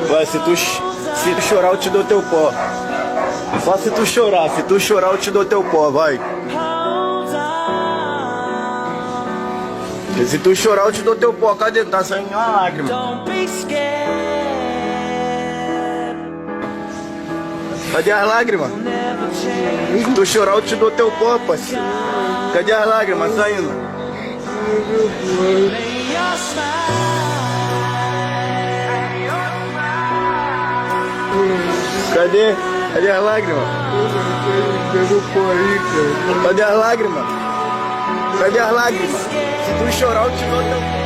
Vai, se tu chorar, eu te dou teu pó. Só se tu chorar eu te dou teu pó, vai. E se tu chorar, eu te dou teu pó. Cadê? Tá saindo uma lágrima. Cadê as lágrimas? Se tu chorar, eu te dou teu pó, parceiro. Cadê as lágrimas saindo? Cadê? Cadê as lágrimas? Cadê as lágrimas? Cadê as lágrimas? Se tu chorar, eu te dou teu pó.